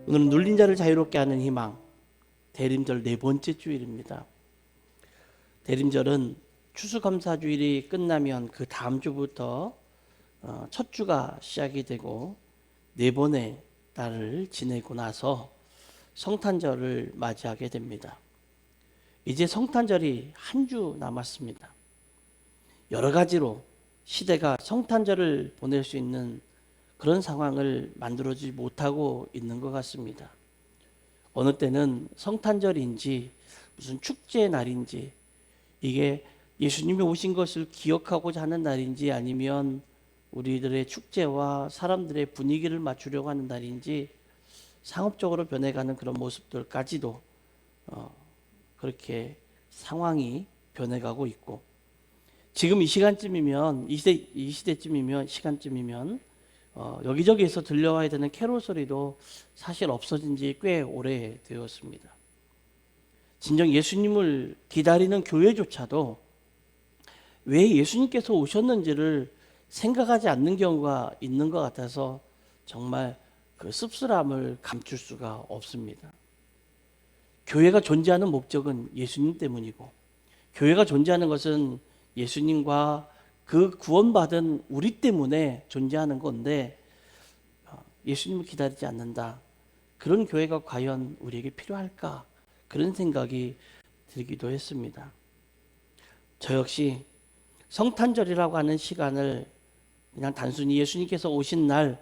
오늘은 눌린 자를 자유롭게 하는 희망, 대림절 네 번째 주일입니다. 대림절은 추수감사주일이 끝나면 그 다음 주부터 첫 주가 시작이 되고 네 번의 날을 지내고 나서 성탄절을 맞이하게 됩니다. 이제 성탄절이 한 주 남았습니다. 여러 가지로 시대가 성탄절을 보낼 수 있는 그런 상황을 만들어주지 못하고 있는 것 같습니다. 어느 때는 성탄절인지 무슨 축제의 날인지 이게 예수님이 오신 것을 기억하고자 하는 날인지 아니면 우리들의 축제와 사람들의 분위기를 맞추려고 하는 날인지 상업적으로 변해가는 그런 모습들까지도 그렇게 상황이 변해가고 있고, 지금 이 시간쯤이면 이 시간쯤이면 여기저기에서 들려와야 되는 캐롤 소리도 사실 없어진 지 꽤 오래되었습니다. 진정 예수님을 기다리는 교회조차도 왜 예수님께서 오셨는지를 생각하지 않는 경우가 있는 것 같아서 정말 그 씁쓸함을 감출 수가 없습니다. 교회가 존재하는 목적은 예수님 때문이고, 교회가 존재하는 것은 예수님과 그 구원받은 우리 때문에 존재하는 건데, 예수님을 기다리지 않는다. 그런 교회가 과연 우리에게 필요할까? 그런 생각이 들기도 했습니다. 저 역시 성탄절이라고 하는 시간을 그냥 단순히 예수님께서 오신 날,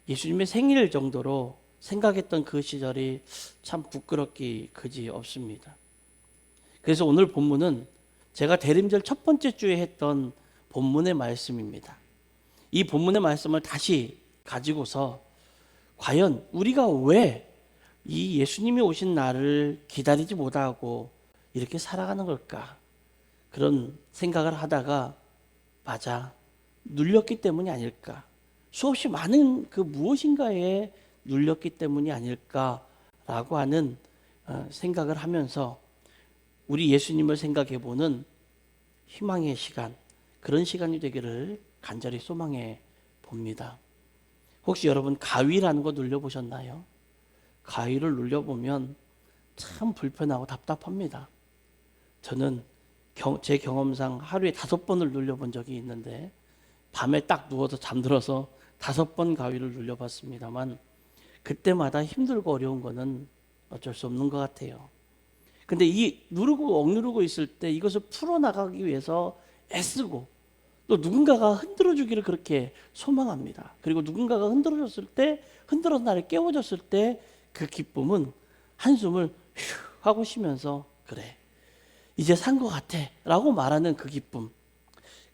예수님의 생일 정도로 생각했던 그 시절이 참 부끄럽기 그지 없습니다. 그래서 오늘 본문은 제가 대림절 첫 번째 주에 했던 본문의 말씀입니다. 이 본문의 말씀을 다시 가지고서 과연 우리가 왜 이 예수님이 오신 날을 기다리지 못하고 이렇게 살아가는 걸까? 그런 생각을 하다가 맞아, 눌렸기 때문이 아닐까? 수없이 많은 그 무엇인가에 눌렸기 때문이 아닐까라고 하는 생각을 하면서 우리 예수님을 생각해보는 희망의 시간, 그런 시간이 되기를 간절히 소망해 봅니다. 혹시 여러분 가위라는 거 눌려보셨나요? 가위를 눌려보면 참 불편하고 답답합니다. 저는 제 경험상 하루에 5번을 눌려본 적이 있는데, 밤에 딱 누워서 잠들어서 5번 가위를 눌려봤습니다만 그때마다 힘들고 어려운 거는 어쩔 수 없는 것 같아요. 근데 이 누르고 억누르고 있을 때 이것을 풀어나가기 위해서 애쓰고, 또 누군가가 흔들어주기를 그렇게 소망합니다. 그리고 누군가가 흔들어줬을 때, 흔들어서 나를 깨워줬을 때 그 기쁨은 한숨을 휴 하고 쉬면서 그래, 이제 산 것 같아 라고 말하는 그 기쁨,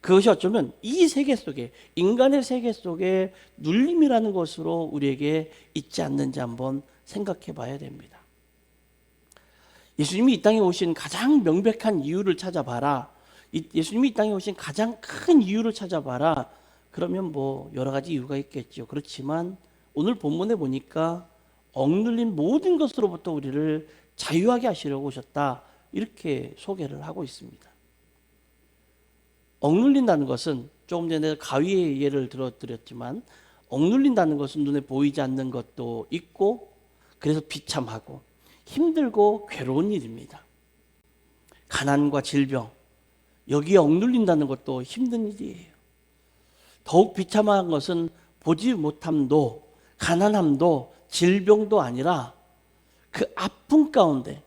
그것이 어쩌면 이 세계 속에, 인간의 세계 속에 눌림이라는 것으로 우리에게 있지 않는지 한번 생각해 봐야 됩니다. 예수님이 이 땅에 오신 가장 명백한 이유를 찾아봐라. 예수님이 이 땅에 오신 가장 큰 이유를 찾아봐라. 그러면 뭐 여러 가지 이유가 있겠죠. 그렇지만 오늘 본문에 보니까 억눌린 모든 것으로부터 우리를 자유하게 하시려고 오셨다, 이렇게 소개를 하고 있습니다. 억눌린다는 것은 조금 전에 가위의 예를 들어드렸지만, 억눌린다는 것은 눈에 보이지 않는 것도 있고, 그래서 비참하고 힘들고 괴로운 일입니다. 가난과 질병, 여기에 억눌린다는 것도 힘든 일이에요. 더욱 비참한 것은 보지 못함도, 가난함도, 질병도 아니라 그 아픔 가운데,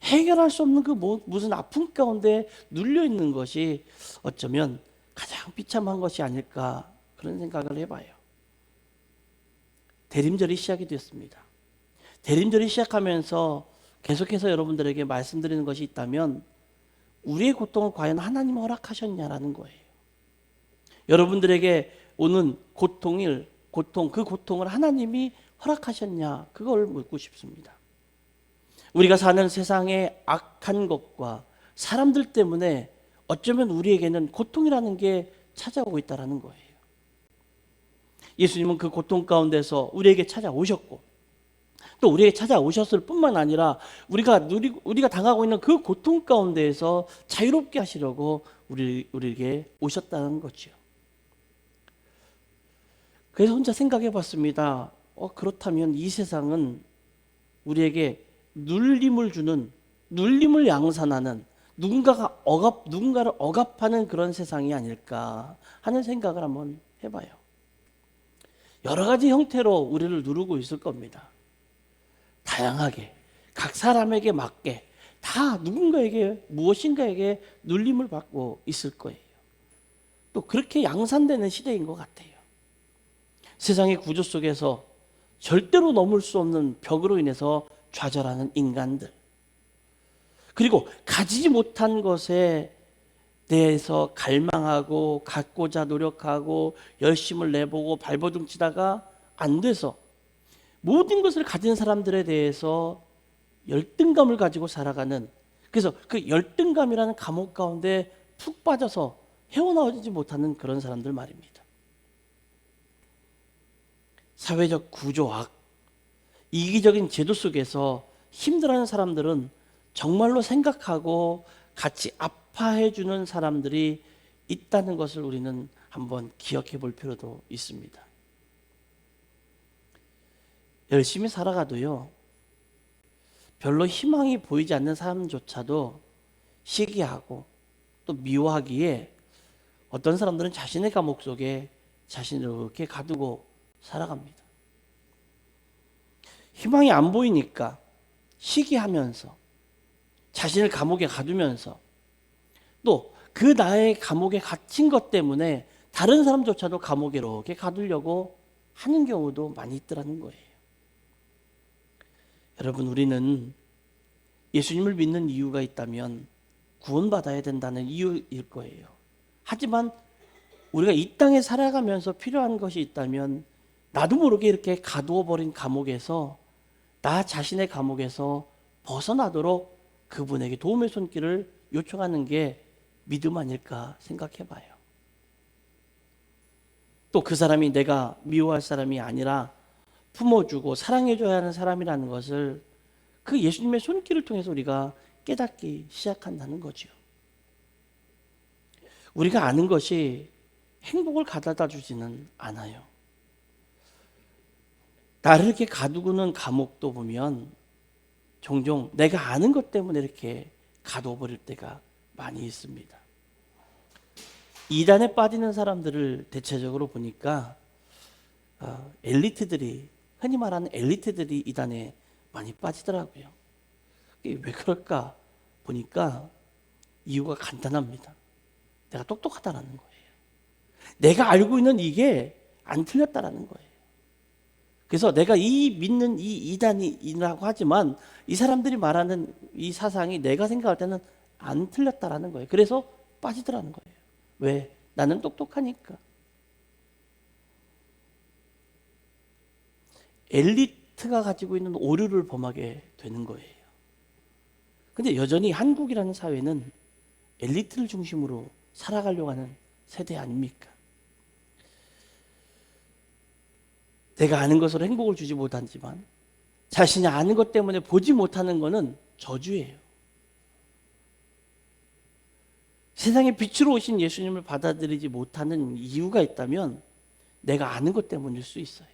해결할 수 없는 그 무슨 아픔 가운데 눌려 있는 것이 어쩌면 가장 비참한 것이 아닐까, 그런 생각을 해봐요. 대림절이 시작이 됐습니다. 대림절이 시작하면서 계속해서 여러분들에게 말씀드리는 것이 있다면, 우리의 고통을 과연 하나님이 허락하셨냐라는 거예요. 여러분들에게 오는 그 고통을 하나님이 허락하셨냐, 그걸 묻고 싶습니다. 우리가 사는 세상의 악한 것과 사람들 때문에 어쩌면 우리에게는 고통이라는 게 찾아오고 있다는 거예요. 예수님은 그 고통 가운데서 우리에게 찾아오셨고, 또 우리에게 찾아오셨을 뿐만 아니라 우리가 당하고 있는 그 고통 가운데에서 자유롭게 하시려고 우리에게 오셨다는 거죠. 그래서 혼자 생각해 봤습니다. 그렇다면 이 세상은 우리에게 눌림을 주는, 눌림을 양산하는, 누군가를 억압하는 그런 세상이 아닐까 하는 생각을 한번 해봐요. 여러 가지 형태로 우리를 누르고 있을 겁니다. 다양하게, 각 사람에게 맞게 다 누군가에게, 무엇인가에게 눌림을 받고 있을 거예요. 또 그렇게 양산되는 시대인 것 같아요. 세상의 구조 속에서 절대로 넘을 수 없는 벽으로 인해서 좌절하는 인간들, 그리고 가지지 못한 것에 대해서 갈망하고 갖고자 노력하고 열심을 내보고 발버둥 치다가 안 돼서 모든 것을 가진 사람들에 대해서 열등감을 가지고 살아가는, 그래서 그 열등감이라는 감옥 가운데 푹 빠져서 헤어나오지 못하는 그런 사람들 말입니다. 사회적 구조악, 이기적인 제도 속에서 힘들어하는 사람들은 정말로 생각하고 같이 아파해 주는 사람들이 있다는 것을 우리는 한번 기억해 볼 필요도 있습니다. 열심히 살아가도요, 별로 희망이 보이지 않는 사람조차도 시기하고 또 미워하기에 어떤 사람들은 자신의 감옥 속에 자신을 이렇게 가두고 살아갑니다. 희망이 안 보이니까 시기하면서 자신을 감옥에 가두면서 또 그 나의 감옥에 갇힌 것 때문에 다른 사람조차도 감옥에 이렇게 가두려고 하는 경우도 많이 있더라는 거예요. 여러분, 우리는 예수님을 믿는 이유가 있다면 구원받아야 된다는 이유일 거예요. 하지만 우리가 이 땅에 살아가면서 필요한 것이 있다면 나도 모르게 이렇게 가두어 버린 감옥에서, 나 자신의 감옥에서 벗어나도록 그분에게 도움의 손길을 요청하는 게 믿음 아닐까 생각해 봐요. 또 그 사람이 내가 미워할 사람이 아니라 품어주고 사랑해줘야 하는 사람이라는 것을 그 예수님의 손길을 통해서 우리가 깨닫기 시작한다는 거죠. 우리가 아는 것이 행복을 가져다 주지는 않아요. 나를 이렇게 가두고는 감옥도 보면 종종 내가 아는 것 때문에 이렇게 가둬버릴 때가 많이 있습니다. 이단에 빠지는 사람들을 대체적으로 보니까 엘리트들이, 흔히 말하는 엘리트들이 이단에 많이 빠지더라고요. 왜 그럴까 보니까 이유가 간단합니다. 내가 똑똑하다라는 거예요. 내가 알고 있는 이게 안 틀렸다라는 거예요. 그래서 내가 믿는 이 이단이라고 하지만 이 사람들이 말하는 이 사상이 내가 생각할 때는 안 틀렸다라는 거예요. 그래서 빠지더라는 거예요. 왜? 나는 똑똑하니까. 엘리트가 가지고 있는 오류를 범하게 되는 거예요. 근데 여전히 한국이라는 사회는 엘리트를 중심으로 살아가려고 하는 세대 아닙니까? 내가 아는 것으로 행복을 주지 못하지만 자신이 아는 것 때문에 보지 못하는 것은 저주예요. 세상에 빛으로 오신 예수님을 받아들이지 못하는 이유가 있다면 내가 아는 것 때문일 수 있어요.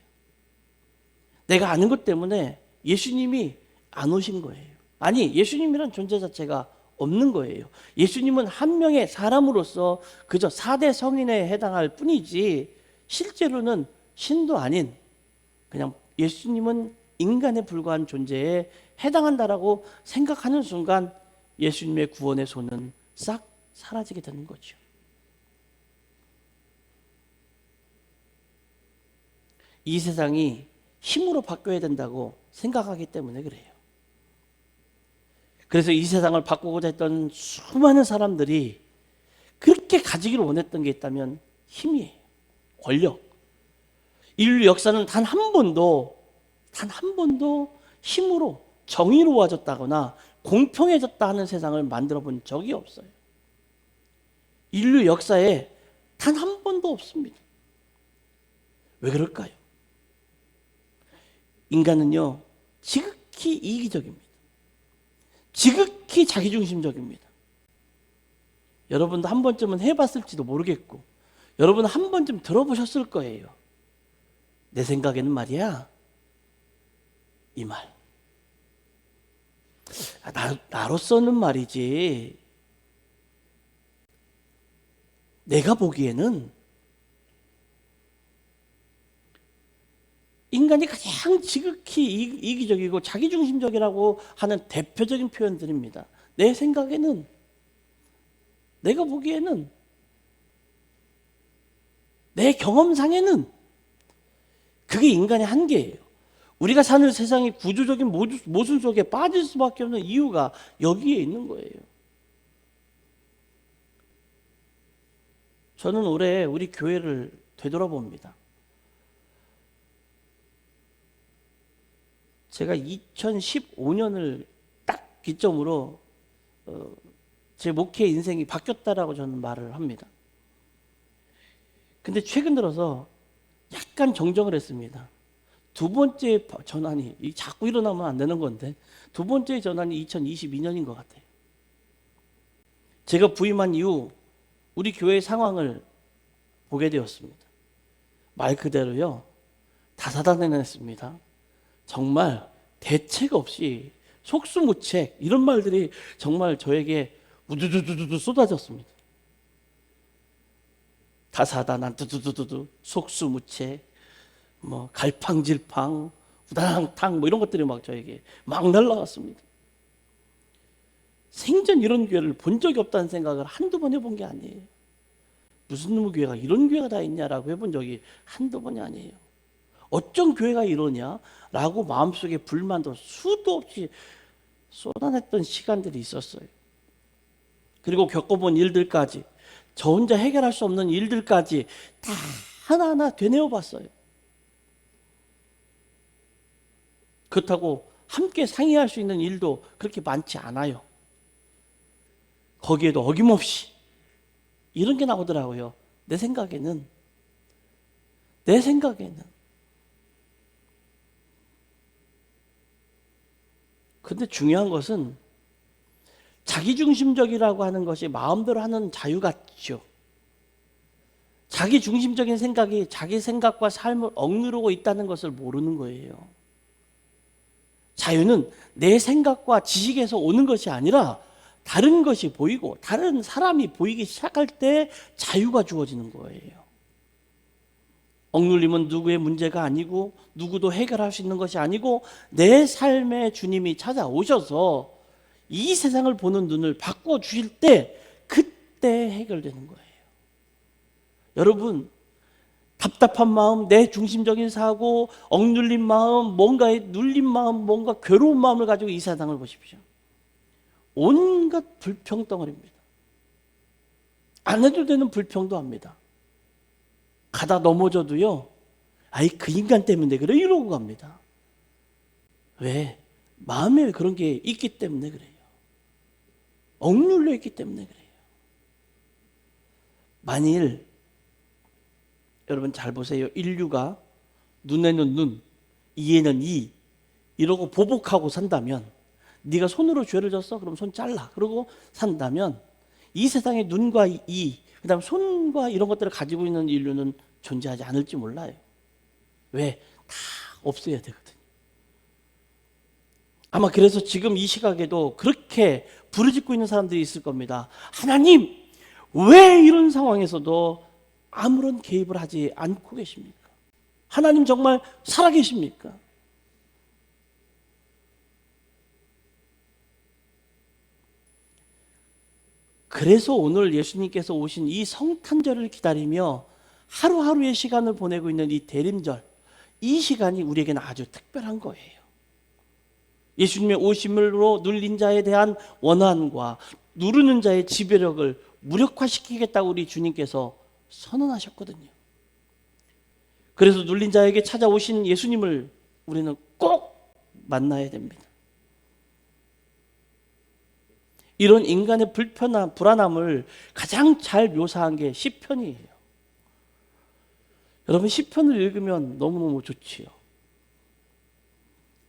내가 아는 것 때문에 예수님이 안 오신 거예요. 아니, 예수님이란 존재 자체가 없는 거예요. 예수님은 한 명의 사람으로서 그저 4대 성인에 해당할 뿐이지 실제로는 신도 아닌, 그냥 예수님은 인간에 불과한 존재에 해당한다라고 생각하는 순간 예수님의 구원의 손은 싹 사라지게 되는 거죠. 이 세상이 힘으로 바뀌어야 된다고 생각하기 때문에 그래요. 그래서 이 세상을 바꾸고자 했던 수많은 사람들이 그렇게 가지기를 원했던 게 있다면 힘이에요. 권력. 인류 역사는 단 한 번도 힘으로 정의로워졌다거나 공평해졌다 하는 세상을 만들어 본 적이 없어요. 인류 역사에 단 한 번도 없습니다. 왜 그럴까요? 인간은요, 지극히 이기적입니다. 지극히 자기중심적입니다. 여러분도 한 번쯤은 해봤을지도 모르겠고, 여러분 한 번쯤 들어보셨을 거예요. 내 생각에는 말이야, 이 말. 나로서는 말이지, 내가 보기에는 인간이 가장 지극히 이기적이고 자기중심적이라고 하는 대표적인 표현들입니다. 내 생각에는, 내가 보기에는, 내 경험상에는 그게 인간의 한계예요. 우리가 사는 세상이 구조적인 모순 속에 빠질 수밖에 없는 이유가 여기에 있는 거예요. 저는 올해 우리 교회를 되돌아봅니다. 제가 2015년을 딱 기점으로 제 목회 인생이 바뀌었다라고 저는 말을 합니다. 근데 최근 들어서 약간 정정을 했습니다. 두 번째 전환이, 자꾸 일어나면 안 되는 건데, 두 번째 전환이 2022년인 것 같아요. 제가 부임한 이후 우리 교회의 상황을 보게 되었습니다. 말 그대로요, 다사다난했습니다. 정말 대책 없이 속수무책 이런 말들이 정말 저에게 우두두두두 쏟아졌습니다. 다사다난 두두두두 속수무책 뭐 갈팡질팡 우당탕 뭐 이런 것들이 막 저에게 막 날라왔습니다. 생전 이런 교회를 본 적이 없다는 생각을 한두 번 해본 게 아니에요. 무슨 놈의 교회가 이런 교회가 다 있냐라고 해본 적이 한두 번이 아니에요. 어쩜 교회가 이러냐라고 마음속에 불만도 수도 없이 쏟아냈던 시간들이 있었어요. 그리고 겪어본 일들까지, 저 혼자 해결할 수 없는 일들까지 다 하나하나 되뇌어 봤어요. 그렇다고 함께 상의할 수 있는 일도 그렇게 많지 않아요. 거기에도 어김없이 이런 게 나오더라고요. 내 생각에는. 근데 중요한 것은 자기중심적이라고 하는 것이 마음대로 하는 자유 같죠. 자기중심적인 생각이 자기 생각과 삶을 억누르고 있다는 것을 모르는 거예요. 자유는 내 생각과 지식에서 오는 것이 아니라 다른 것이 보이고 다른 사람이 보이기 시작할 때 자유가 주어지는 거예요. 억눌림은 누구의 문제가 아니고 누구도 해결할 수 있는 것이 아니고 내 삶에 주님이 찾아오셔서 이 세상을 보는 눈을 바꿔주실 때 그때 해결되는 거예요. 여러분, 답답한 마음, 내 중심적인 사고, 억눌린 마음, 뭔가에 눌린 마음, 뭔가 괴로운 마음을 가지고 이 세상을 보십시오. 온갖 불평덩어리입니다. 안 해도 되는 불평도 합니다. 가다 넘어져도요, 아이 그 인간 때문에 그래 이러고 갑니다. 왜? 마음에 그런 게 있기 때문에 그래요. 억눌려 있기 때문에 그래요. 만일 여러분 잘 보세요. 인류가 눈에는 눈, 이에는 이 이러고 보복하고 산다면, 네가 손으로 죄를 졌어? 그럼 손 잘라. 그러고 산다면 이 세상에 눈과 이, 그다음 손과 이런 것들을 가지고 있는 인류는 존재하지 않을지 몰라요. 왜? 다 없어야 되거든요. 아마 그래서 지금 이 시각에도 그렇게 부르짖고 있는 사람들이 있을 겁니다. 하나님, 왜 이런 상황에서도 아무런 개입을 하지 않고 계십니까? 하나님 정말 살아계십니까? 그래서 오늘 예수님께서 오신 이 성탄절을 기다리며 하루하루의 시간을 보내고 있는 이 대림절, 이 시간이 우리에게는 아주 특별한 거예요. 예수님의 오심으로 눌린 자에 대한 원한과 누르는 자의 지배력을 무력화시키겠다고 우리 주님께서 선언하셨거든요. 그래서 눌린 자에게 찾아오신 예수님을 우리는 꼭 만나야 됩니다. 이런 인간의 불안함을 가장 잘 묘사한 게 시편이에요. 여러분, 시편을 읽으면 너무너무 좋지요.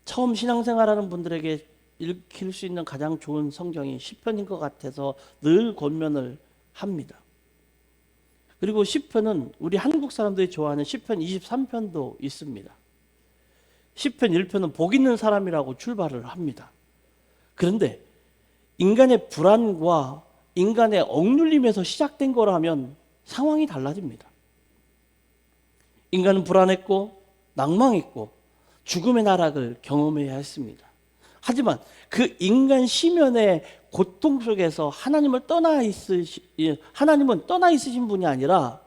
처음 신앙생활하는 분들에게 읽힐 수 있는 가장 좋은 성경이 시편인 것 같아서 늘 권면을 합니다. 그리고 시편은 우리 한국 사람들이 좋아하는 시편 23편도 있습니다. 시편 1편은 복 있는 사람이라고 출발을 합니다. 그런데 인간의 불안과 인간의 억눌림에서 시작된 거라면 상황이 달라집니다. 인간은 불안했고 낭망했고 죽음의 나락을 경험해야 했습니다. 하지만 그 인간 시면의 고통 속에서 하나님은 떠나 있으신 분이 아니라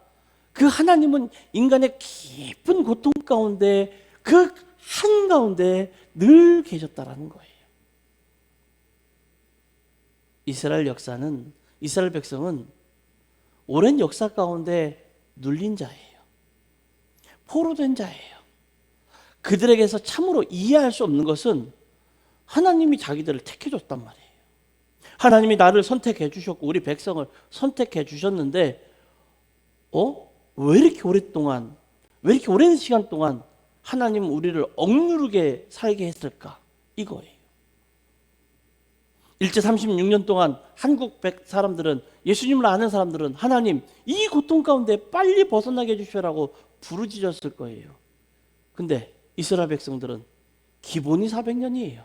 그 하나님은 인간의 깊은 고통 가운데 그 한가운데 늘 계셨다라는 거예요. 이스라엘 백성은 오랜 역사 가운데 눌린 자예요. 포로된 자예요. 그들에게서 참으로 이해할 수 없는 것은 하나님이 자기들을 택해줬단 말이에요. 하나님이 나를 선택해 주셨고 우리 백성을 선택해 주셨는데 왜 이렇게 오랫동안, 왜 이렇게 오랜 시간 동안 하나님은 우리를 억누르게 살게 했을까? 이거예요. 일제 36년 동안 한국 사람들은, 예수님을 아는 사람들은 하나님 이 고통 가운데 빨리 벗어나게 해주시라고 부르짖었을 거예요. 근데 이스라엘 백성들은 기본이 400년이에요.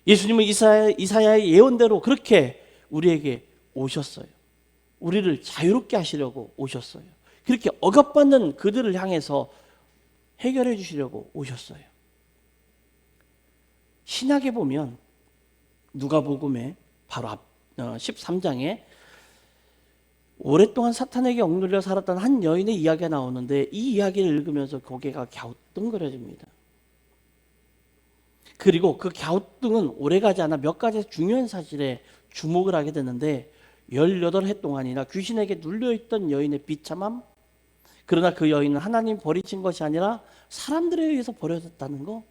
예수님은 이사야의 예언대로 그렇게 우리에게 오셨어요. 우리를 자유롭게 하시려고 오셨어요. 그렇게 억압받는 그들을 향해서 해결해 주시려고 오셨어요. 신약에 보면 누가복음에 바로 13장에 오랫동안 사탄에게 억눌려 살았던 한 여인의 이야기가 나오는데 이 이야기를 읽으면서 고개가 갸우뚱거려집니다. 그리고 그 갸우뚱은 오래가지 않아 몇 가지 중요한 사실에 주목을 하게 되는데 18해 동안이나 귀신에게 눌려있던 여인의 비참함, 그러나 그 여인은 하나님 버리신 것이 아니라 사람들에 의해서 버려졌다는 거,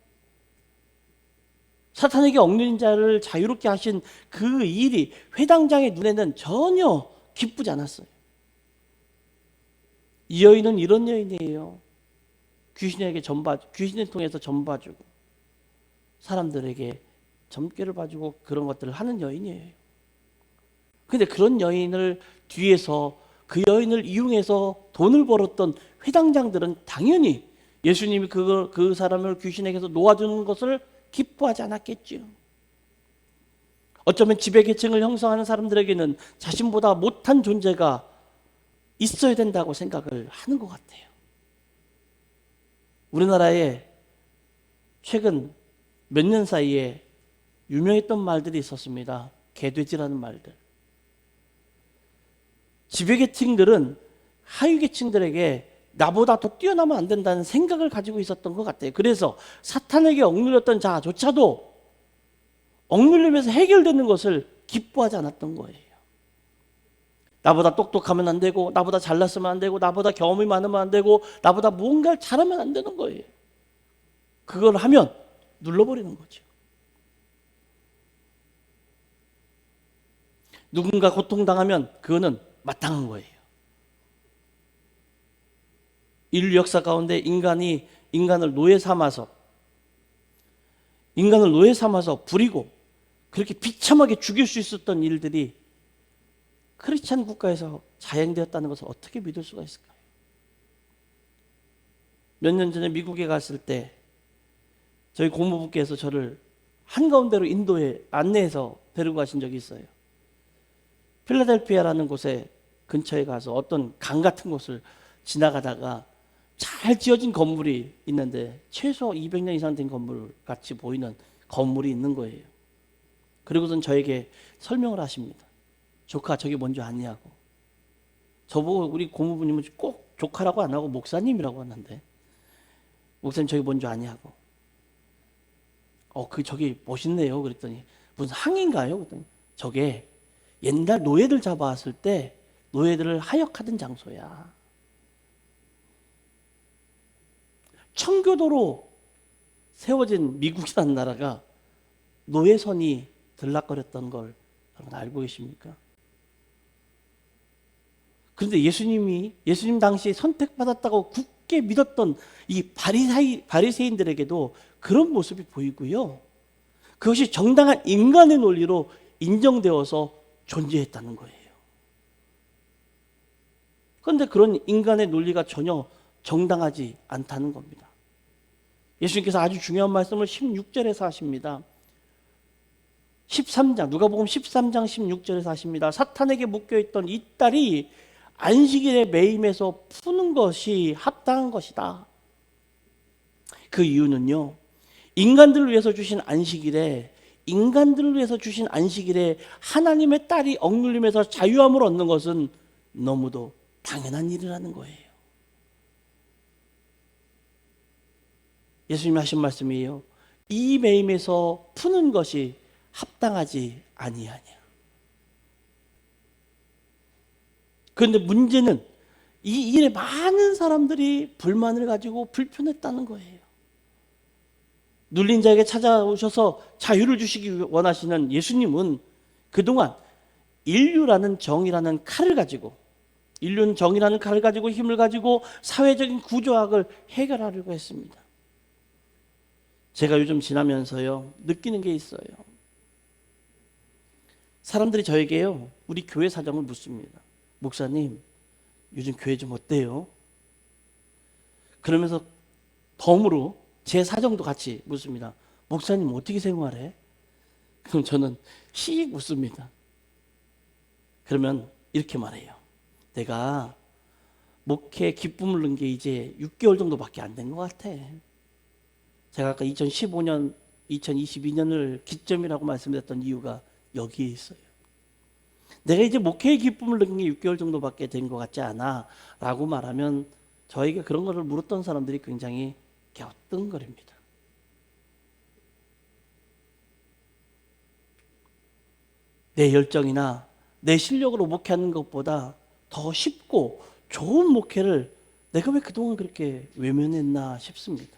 사탄에게 억눌린 자를 자유롭게 하신 그 일이 회당장의 눈에는 전혀 기쁘지 않았어요. 이 여인은 이런 여인이에요. 귀신을 통해서 전봐주고 사람들에게 점괘를 봐주고 그런 것들을 하는 여인이에요. 근데 그런 여인을 뒤에서 그 여인을 이용해서 돈을 벌었던 회당장들은 당연히 예수님이 그 사람을 귀신에게서 놓아주는 것을 기뻐하지 않았겠죠. 어쩌면 지배계층을 형성하는 사람들에게는 자신보다 못한 존재가 있어야 된다고 생각을 하는 것 같아요. 우리나라에 최근 몇 년 사이에 유명했던 말들이 있었습니다. 개돼지라는 말들. 지배계층들은 하위계층들에게 나보다 더 뛰어나면 안 된다는 생각을 가지고 있었던 것 같아요. 그래서 사탄에게 억눌렸던 자조차도 억눌리면서 해결되는 것을 기뻐하지 않았던 거예요. 나보다 똑똑하면 안 되고, 나보다 잘났으면 안 되고, 나보다 경험이 많으면 안 되고, 나보다 무언가를 잘하면 안 되는 거예요. 그걸 하면 눌러버리는 거죠. 누군가 고통당하면 그거는 마땅한 거예요. 인류 역사 가운데 인간을 노예 삼아서 부리고 그렇게 비참하게 죽일 수 있었던 일들이 크리스찬 국가에서 자행되었다는 것을 어떻게 믿을 수가 있을까요? 몇 년 전에 미국에 갔을 때 저희 고모부께서 저를 한가운데로 인도에 안내해서 데리고 가신 적이 있어요. 필라델피아라는 곳에 근처에 가서 어떤 강 같은 곳을 지나가다가 잘 지어진 건물이 있는데 최소 200년 이상 된 건물 같이 보이는 건물이 있는 거예요. 그리고선 저에게 설명을 하십니다. 조카, 저게 뭔지 아냐고. 저보고 우리 고모부님은 꼭 조카라고 안 하고 목사님이라고 하는데, 목사님 저게 뭔지 아냐고. 저기 멋있네요. 그랬더니 무슨 항인가요? 그랬더니 저게 옛날 노예들 잡아왔을 때 노예들을 하역하던 장소야. 청교도로 세워진 미국이라는 나라가 노예선이 들락거렸던 걸 여러분 알고 계십니까? 그런데 예수님 당시에 선택받았다고 굳게 믿었던 이 바리새인들에게도 그런 모습이 보이고요. 그것이 정당한 인간의 논리로 인정되어서 존재했다는 거예요. 그런데 그런 인간의 논리가 전혀 정당하지 않다는 겁니다. 예수님께서 아주 중요한 말씀을 16절에서 하십니다. 13장, 누가복음 13장 16절에서 하십니다. 사탄에게 묶여있던 이 딸이 안식일에 매임해서 푸는 것이 합당한 것이다. 그 이유는요, 인간들을 위해서 주신 안식일에 하나님의 딸이 억눌림에서 자유함을 얻는 것은 너무도 당연한 일이라는 거예요. 예수님이 하신 말씀이에요. 이 매임에서 푸는 것이 합당하지 아니하냐. 그런데 문제는 이 일에 많은 사람들이 불만을 가지고 불편했다는 거예요. 눌린 자에게 찾아오셔서 자유를 주시기 원하시는 예수님은 그동안 인류는 정의라는 칼을 가지고 힘을 가지고 사회적인 구조학을 해결하려고 했습니다. 제가 요즘 지나면서요, 느끼는 게 있어요. 사람들이 저에게요, 우리 교회 사정을 묻습니다. 목사님, 요즘 교회 좀 어때요? 그러면서 덤으로 제 사정도 같이 묻습니다. 목사님 어떻게 생활해? 그럼 저는 씩 웃습니다. 그러면 이렇게 말해요. 내가 목회 기쁨을 넣은 게 이제 6개월 정도밖에 안 된 것 같아. 제가 아까 2015년, 2022년을 기점이라고 말씀드렸던 이유가 여기에 있어요. 내가 이제 목회의 기쁨을 넣은 게 6개월 정도밖에 된 것 같지 않아 라고 말하면 저에게 그런 것을 물었던 사람들이 굉장히 갸우뚱거립니다. 내 열정이나 내 실력으로 목회하는 것보다 더 쉽고 좋은 목회를 내가 왜 그동안 그렇게 외면했나 싶습니다.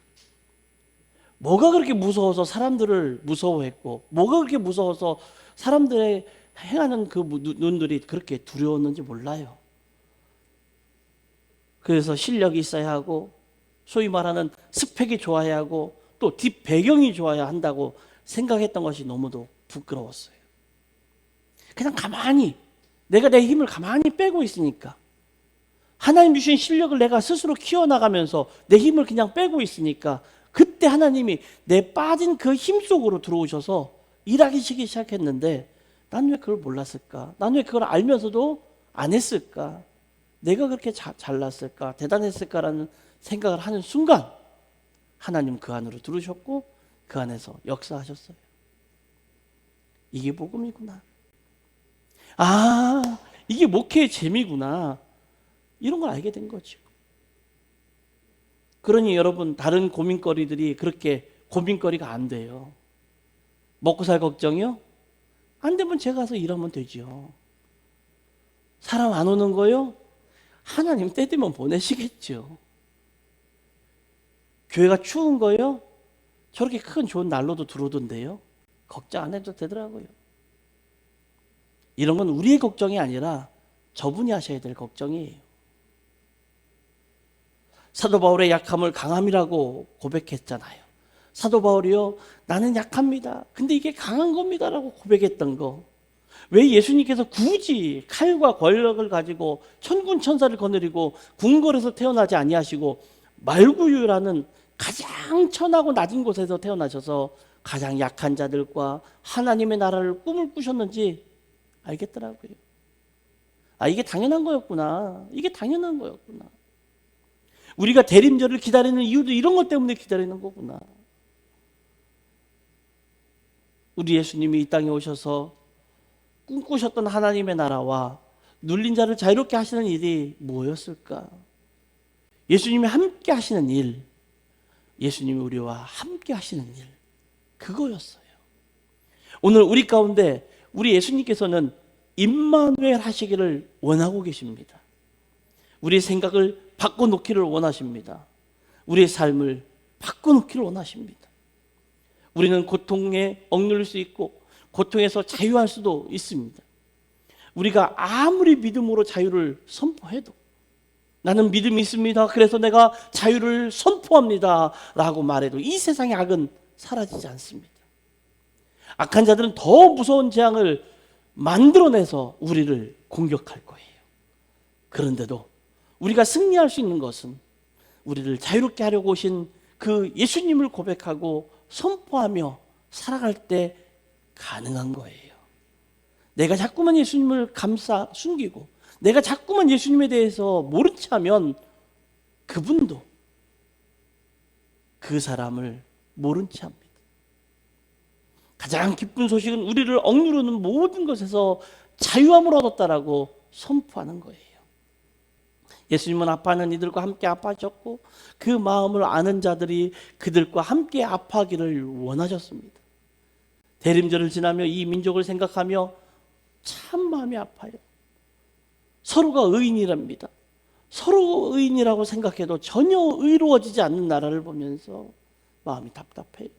뭐가 그렇게 무서워서 사람들을 무서워했고, 뭐가 그렇게 무서워서 사람들의 행하는 그 눈들이 그렇게 두려웠는지 몰라요. 그래서 실력이 있어야 하고, 소위 말하는 스펙이 좋아야 하고, 또 뒷 배경이 좋아야 한다고 생각했던 것이 너무도 부끄러웠어요. 그냥 가만히 내가 내 힘을 가만히 빼고 있으니까, 하나님 주신 실력을 내가 스스로 키워나가면서 내 힘을 그냥 빼고 있으니까, 그때 하나님이 내 빠진 그 힘 속으로 들어오셔서 일하기 시작했는데, 난 왜 그걸 몰랐을까? 난 왜 그걸 알면서도 안 했을까? 내가 그렇게 잘났을까? 대단했을까라는 생각을 하는 순간 하나님 그 안으로 들어오셨고 그 안에서 역사하셨어요. 이게 복음이구나. 아, 이게 목회의 재미구나. 이런 걸 알게 된 거죠. 그러니 여러분, 다른 고민거리들이 그렇게 고민거리가 안 돼요. 먹고 살 걱정이요? 안 되면 제가 가서 일하면 되죠. 사람 안 오는 거요? 하나님 때 되면 보내시겠죠. 교회가 추운 거요? 저렇게 큰 좋은 난로도 들어오던데요. 걱정 안 해도 되더라고요. 이런 건 우리의 걱정이 아니라 저분이 하셔야 될 걱정이에요. 사도 바울의 약함을 강함이라고 고백했잖아요. 사도 바울이요, 나는 약합니다. 근데 이게 강한 겁니다라고 고백했던 거. 왜 예수님께서 굳이 칼과 권력을 가지고 천군 천사를 거느리고 궁궐에서 태어나지 아니하시고 말구유라는 가장 천하고 낮은 곳에서 태어나셔서 가장 약한 자들과 하나님의 나라를 꿈을 꾸셨는지 알겠더라고요. 아, 이게 당연한 거였구나. 이게 당연한 거였구나. 우리가 대림절을 기다리는 이유도 이런 것 때문에 기다리는 거구나. 우리 예수님이 이 땅에 오셔서 꿈꾸셨던 하나님의 나라와 눌린 자를 자유롭게 하시는 일이 뭐였을까? 예수님이 함께 하시는 일, 예수님이 우리와 함께 하시는 일, 그거였어요. 오늘 우리 가운데 우리 예수님께서는 임마누엘 하시기를 원하고 계십니다. 우리의 생각을 바꿔놓기를 원하십니다. 우리의 삶을 바꿔놓기를 원하십니다. 우리는 고통에 억눌릴 수 있고 고통에서 자유할 수도 있습니다. 우리가 아무리 믿음으로 자유를 선포해도 나는 믿음이 있습니다, 그래서 내가 자유를 선포합니다 라고 말해도 이 세상의 악은 사라지지 않습니다. 악한 자들은 더 무서운 재앙을 만들어내서 우리를 공격할 거예요. 그런데도 우리가 승리할 수 있는 것은 우리를 자유롭게 하려고 오신 그 예수님을 고백하고 선포하며 살아갈 때 가능한 거예요. 내가 자꾸만 예수님을 숨기고 내가 자꾸만 예수님에 대해서 모른 체 하면 그분도 그 사람을 모른 체 합니다. 가장 기쁜 소식은 우리를 억누르는 모든 것에서 자유함을 얻었다라고 선포하는 거예요. 예수님은 아파하는 이들과 함께 아파하셨고 그 마음을 아는 자들이 그들과 함께 아파하기를 원하셨습니다. 대림절을 지나며 이 민족을 생각하며 참 마음이 아파요. 서로가 의인이랍니다. 서로 의인이라고 생각해도 전혀 의로워지지 않는 나라를 보면서 마음이 답답해요.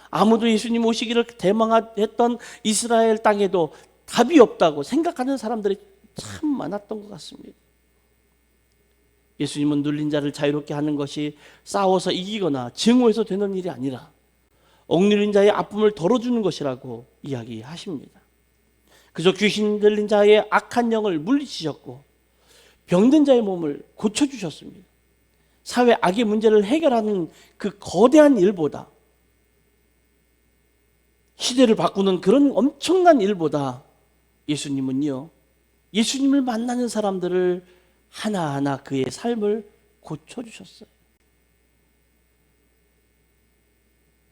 아무도 예수님 오시기를 대망했던 이스라엘 땅에도 답이 없다고 생각하는 사람들이 참 많았던 것 같습니다. 예수님은 눌린 자를 자유롭게 하는 것이 싸워서 이기거나 증오해서 되는 일이 아니라 억눌린 자의 아픔을 덜어주는 것이라고 이야기하십니다. 그저 귀신 들린 자의 악한 영을 물리치셨고 병든 자의 몸을 고쳐주셨습니다. 사회 악의 문제를 해결하는 그 거대한 일보다, 시대를 바꾸는 그런 엄청난 일보다 예수님은요, 예수님을 만나는 사람들을 하나하나 그의 삶을 고쳐주셨어요.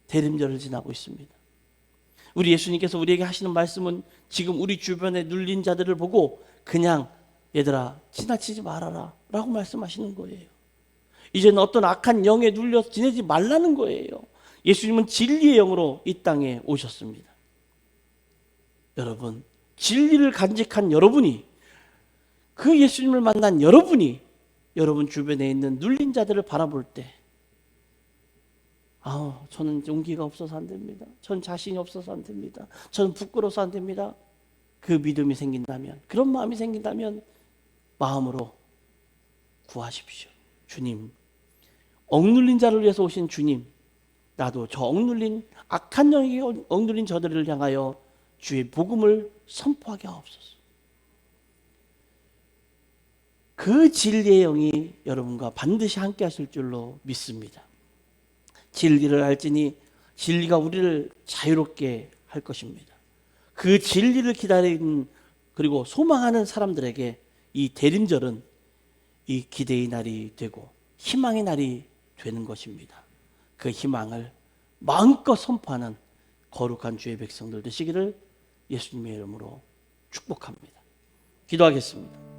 대림절을 지나고 있습니다. 우리 예수님께서 우리에게 하시는 말씀은 지금 우리 주변에 눌린 자들을 보고 그냥 얘들아 지나치지 말아라 라고 말씀하시는 거예요. 이제는 어떤 악한 영에 눌려서 지내지 말라는 거예요. 예수님은 진리의 영으로 이 땅에 오셨습니다. 여러분, 진리를 간직한 여러분이, 그 예수님을 만난 여러분이 여러분 주변에 있는 눌린 자들을 바라볼 때 저는 용기가 없어서 안 됩니다. 전 자신이 없어서 안 됩니다. 저는 부끄러워서 안 됩니다. 그 믿음이 생긴다면, 그런 마음이 생긴다면 마음으로 구하십시오. 주님, 억눌린 자를 위해서 오신 주님, 나도 저 억눌린 악한 영에게 억눌린 저들을 향하여 주의 복음을 선포하게 하옵소서. 그 진리의 영이 여러분과 반드시 함께 하실 줄로 믿습니다. 진리를 알지니 진리가 우리를 자유롭게 할 것입니다. 그 진리를 기다리는 그리고 소망하는 사람들에게 이 대림절은 이 기대의 날이 되고 희망의 날이 되는 것입니다. 그 희망을 마음껏 선포하는 거룩한 주의 백성들 되시기를 예수님의 이름으로 축복합니다. 기도하겠습니다.